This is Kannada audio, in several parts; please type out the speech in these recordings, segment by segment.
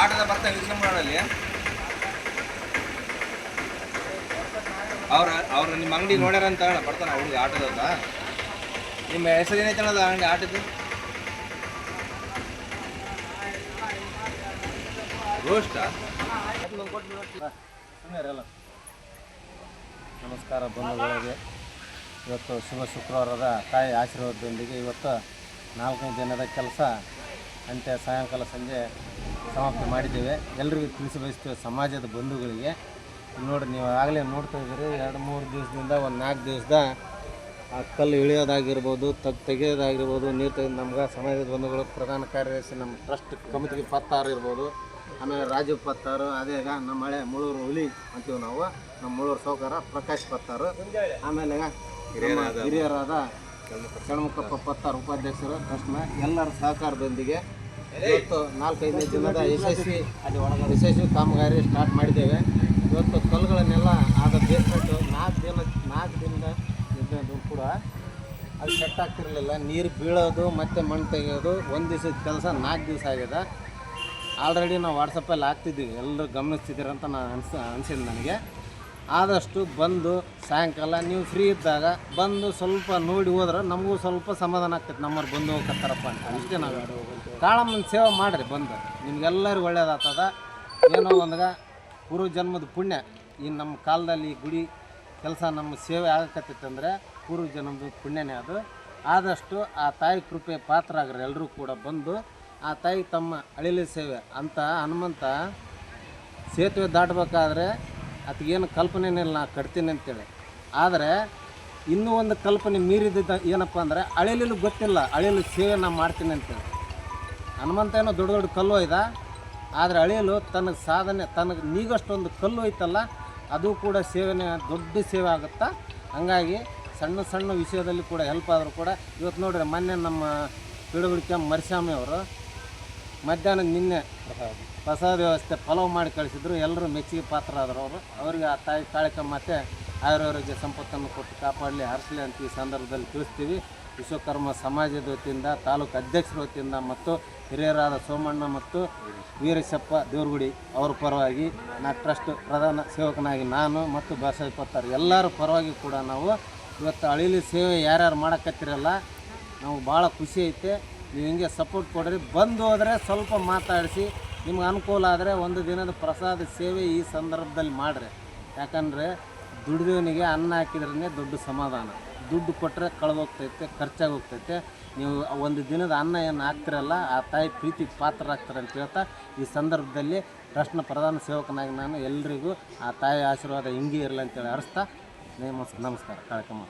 ಆಟದ ಬರ್ತಾ ಇಸ್ಕೊಂಡ್ಬಿಡೋರಲ್ಲಿ ಅವ್ರು ನಿಮ್ಮ ಅಂಗಡಿ ನೋಡ್ಯಾರ ಅಂತ ಬರ್ತಾನೆ ಹುಡುಗ ಆಟದ ನಿಮ್ಮ ಹೆಸರು ಏನೈತಲ್ಲ ಅಂಗಡಿ ಆಟದ್ದು ರೋಸ್ಟಾ? ನಮಸ್ಕಾರ ಬಂಧುಗಳಿಗೆ. ಇವತ್ತು ಶುಭ ಶುಕ್ರವಾರದ ತಾಯಿ ಆಶೀರ್ವಾದದೊಂದಿಗೆ ಇವತ್ತು 4ನೇ ದಿನದ ಕೆಲಸ ಅಂತ್ಯ ಸಾಯಂಕಾಲ ಸಂಜೆ ಸಮಾಪ್ತಿ ಮಾಡಿದ್ದೇವೆ. ಎಲ್ರಿಗೂ ತಿಳಿಸಿ ಬಯಸ್ತೇವೆ ಸಮಾಜದ ಬಂಧುಗಳಿಗೆ. ನೋಡಿರಿ, ನೀವು ಆಗಲೇ ನೋಡ್ತಾ ಇದ್ದೀರಿ, 2-3 ದಿವಸದಿಂದ ಒಂದು 4 ದಿವಸದ ಆ ಕಲ್ಲು ಇಳಿಯೋದಾಗಿರ್ಬೋದು, ತೆಗೆಯೋದಾಗಿರ್ಬೋದು, ನೀರು ತೆಗೆದು ನಮ್ಗೆ ಸಮಾಜದ ಬಂಧುಗಳು ಪ್ರಧಾನ ಕಾರ್ಯದರ್ಶಿ ನಮ್ಮ ಟ್ರಸ್ಟ್ ಕಮಿಟಿಗೆ ಪತ್ತಾರು ಇರ್ಬೋದು, ಆಮೇಲೆ ರಾಜೀವ್ ಪತ್ತಾರು, ಅದೇ ಈಗ ನಮ್ಮ ಹಳೆ ಮುಳೂರು ಹುಲಿ ಅಂತೀವಿ ನಾವು, ನಮ್ಮ ಮುಳೂರು ಸೌಕರ ಪ್ರಕಾಶ್ ಪತ್ತಾರು, ಆಮೇಲೆ ಹಿರಿಯರಾದ ಷಣ್ಮುಖಪ್ಪ ಪತ್ತಾರು ಉಪಾಧ್ಯಕ್ಷರು ಟ್ರಸ್ಟ್ನ ಎಲ್ಲರ ಸಹಕಾರದೊಂದಿಗೆ ಇವತ್ತು 4-5 ದಿನದ ಯಶಸ್ವಿ ಕಾಮಗಾರಿ ಸ್ಟಾರ್ಟ್ ಮಾಡಿದ್ದೇವೆ. ಇವತ್ತು ಕಲ್ಲುಗಳನ್ನೆಲ್ಲ ಆದ ಬೇಸ್ಮೆಂಟು 4 ದಿನದ ಇದ್ದು ಕೂಡ ಅದು ಸೆಟ್ ಆಗ್ತಿರಲಿಲ್ಲ. ನೀರು ಬೀಳೋದು ಮತ್ತು ಮಣ್ಣು ತೆಗೆಯೋದು ಒಂದು ದಿವಸದ ಕೆಲಸ 4 ದಿವಸ ಆಗಿದೆ. ಆಲ್ರೆಡಿ ನಾವು ವಾಟ್ಸಪ್ಪಲ್ಲಿ ಹಾಕ್ತಿದ್ದೀವಿ, ಎಲ್ಲರೂ ಗಮನಿಸ್ತಿದ್ದೀರಂತ ನಾನು ಅನಿಸಿದ್ದು ನನಗೆ. ಆದಷ್ಟು ಬಂದು ಸಾಯಂಕಾಲ ನೀವು ಫ್ರೀ ಇದ್ದಾಗ ಬಂದು ಸ್ವಲ್ಪ ನೋಡಿ ಹೋದ್ರೆ ನಮಗೂ ಸ್ವಲ್ಪ ಸಮಾಧಾನ ಆಗ್ತೈತೆ, ನಮ್ಮವ್ರು ಬಂದು ಹೋಗ್ತಾರಪ್ಪ ಅಂತ. ಅಷ್ಟೇ ನಾವು ಕಾಳಮ್ಮನ ಸೇವೆ ಮಾಡಿರಿ, ಬಂದು ನಿಮ್ಗೆಲ್ಲರಿಗೂ ಒಳ್ಳೇದಾಗ್ತದ. ಏನೋ ಒಂದಾಗ ಪೂರ್ವ ಜನ್ಮದ ಪುಣ್ಯ ಈ ನಮ್ಮ ಕಾಲದಲ್ಲಿ ಈ ಗುಡಿ ಕೆಲಸ ನಮ್ಮ ಸೇವೆ ಆಗಕತ್ತೈತಂದರೆ ಪೂರ್ವ ಜನ್ಮದ ಪುಣ್ಯನೇ ಅದು. ಆದಷ್ಟು ಆ ತಾಯಿ ಕೃಪೆ ಪಾತ್ರ ಆಗ್ರಿ ಎಲ್ಲರೂ ಕೂಡ ಬಂದು. ಆ ತಾಯಿ ತಮ್ಮ ಅಳಿಲಿ ಸೇವೆ ಅಂತ ಹನುಮಂತ ಸೇತುವೆ ದಾಟಬೇಕಾದ್ರೆ ಅದಕ್ಕೇನು ಕಲ್ಪನೆನೇ ಇಲ್ಲ, ನಾ ಕಟ್ತೀನಿ ಅಂತೇಳಿ. ಆದರೆ ಇನ್ನೂ ಒಂದು ಕಲ್ಪನೆ ಮೀರಿದ ಏನಪ್ಪ ಅಂದರೆ ಅಳಿಲಿಲು ಗೊತ್ತಿಲ್ಲ, ಅಳಿಲು ಸೇವೆ ನಾ ಮಾಡ್ತೀನಿ ಅಂತೇಳಿ. ಹನುಮಂತ ಏನೋ ದೊಡ್ಡ ದೊಡ್ಡ ಕಲ್ಲು ಒಯ್ದ, ಆದರೆ ಅಳಿಯಲು ತನಗೆ ಸಾಧನೆ ತನಗೆ ನೀಗಷ್ಟೊಂದು ಕಲ್ಲು ಐತಲ್ಲ, ಅದು ಕೂಡ ಸೇವೆನೇ ದೊಡ್ಡ ಸೇವೆ ಆಗುತ್ತಾ. ಹಂಗಾಗಿ ಸಣ್ಣ ಸಣ್ಣ ವಿಷಯದಲ್ಲಿ ಕೂಡ ಹೆಲ್ಪ್ ಆದರೂ ಕೂಡ ಇವತ್ತು ನೋಡ್ರಿ, ಮೊನ್ನೆ ನಮ್ಮ ಪಿಡುಗುಡಿಕೆ ಮರಿಸ್ವಾಮಿ ಅವರು ಮಧ್ಯಾಹ್ನ ನಿನ್ನೆ ಪ್ರಸಾದ ವ್ಯವಸ್ಥೆ ಪಲಾವ್ ಮಾಡಿ ಕಳಿಸಿದ್ರು. ಎಲ್ಲರೂ ಮೆಚ್ಚುಗೆ ಪಾತ್ರ ಆದರು. ಅವರಿಗೆ ಆ ತಾಯಿ ಕಾಳಿಕ ಮತ್ತು ಆಯುರ್ವೇದ ಸಂಪತ್ತನ್ನು ಕೊಟ್ಟು ಕಾಪಾಡಲಿ, ಹರಿಸಲಿ ಅಂತ ಈ ಸಂದರ್ಭದಲ್ಲಿ ತಿಳಿಸ್ತೀವಿ. ವಿಶ್ವಕರ್ಮ ಸಮಾಜದ ವತಿಯಿಂದ, ತಾಲೂಕು ಅಧ್ಯಕ್ಷರ ವತಿಯಿಂದ ಮತ್ತು ಹಿರಿಯರಾದ ಸೋಮಣ್ಣ ಮತ್ತು ವೀರಶಪ್ಪ ದೇವ್ರಗುಡಿ ಅವ್ರ ಪರವಾಗಿ ಟ್ರಸ್ಟ್ ಪ್ರಧಾನ ಸೇವಕನಾಗಿ ನಾನು ಮತ್ತು ಬಸವ ಪತ್ತಾರು ಎಲ್ಲರ ಪರವಾಗಿ ಕೂಡ ನಾವು ಇವತ್ತು ಅಳಿಲಿ ಸೇವೆ ಯಾರ್ಯಾರು ಮಾಡಕತ್ತಿರಲ್ಲ, ನಾವು ಭಾಳ ಖುಷಿ ಐತೆ. ನೀವು ಹಿಂಗೆ ಸಪೋರ್ಟ್ ಕೊಡ್ರಿ. ಬಂದು ಹೋದರೆ ಸ್ವಲ್ಪ ಮಾತಾಡಿಸಿ, ನಿಮ್ಗೆ ಅನುಕೂಲ ಆದರೆ ಒಂದು ದಿನದ ಪ್ರಸಾದ ಸೇವೆ ಈ ಸಂದರ್ಭದಲ್ಲಿ ಮಾಡಿರಿ. ಯಾಕಂದರೆ ದುಡಿದವನಿಗೆ ಅನ್ನ ಹಾಕಿದ್ರೇ ದೊಡ್ಡ ಸಮಾಧಾನ. ದುಡ್ಡು ಕೊಟ್ಟರೆ ಕಳೆದೋಗ್ತೈತೆ, ಖರ್ಚಾಗಿ ಹೋಗ್ತೈತೆ. ನೀವು ಒಂದು ದಿನದ ಅನ್ನ ಏನು ಹಾಕ್ತಿರಲ್ಲ, ಆ ತಾಯಿ ಪ್ರೀತಿಗೆ ಪಾತ್ರ ಆಗ್ತಾರೆ ಅಂತ ಹೇಳ್ತಾ ಈ ಸಂದರ್ಭದಲ್ಲಿ ಟ್ರಸ್ಟ್ನ ಪ್ರಧಾನ ಸೇವಕನಾಗಿ ನಾನು ಎಲ್ರಿಗೂ ಆ ತಾಯಿ ಆಶೀರ್ವಾದ ಹಿಂಗೆ ಇರಲಿ ಅಂತೇಳಿ ಹರಿಸ್ತಾ ನಮಸ್ಕಾರ. ಕಾರ್ಯಕ್ರಮ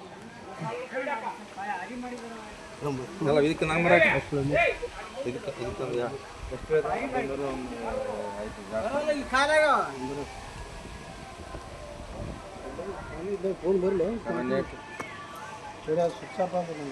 ಇದಕ್ಕೆ ನಂಬರ್ ಹಾಕಿ ಫೋನ್ ಬರಲಿ ಸ್ವಿಚ್ ಆಫ್ ಆಗಿದೆ.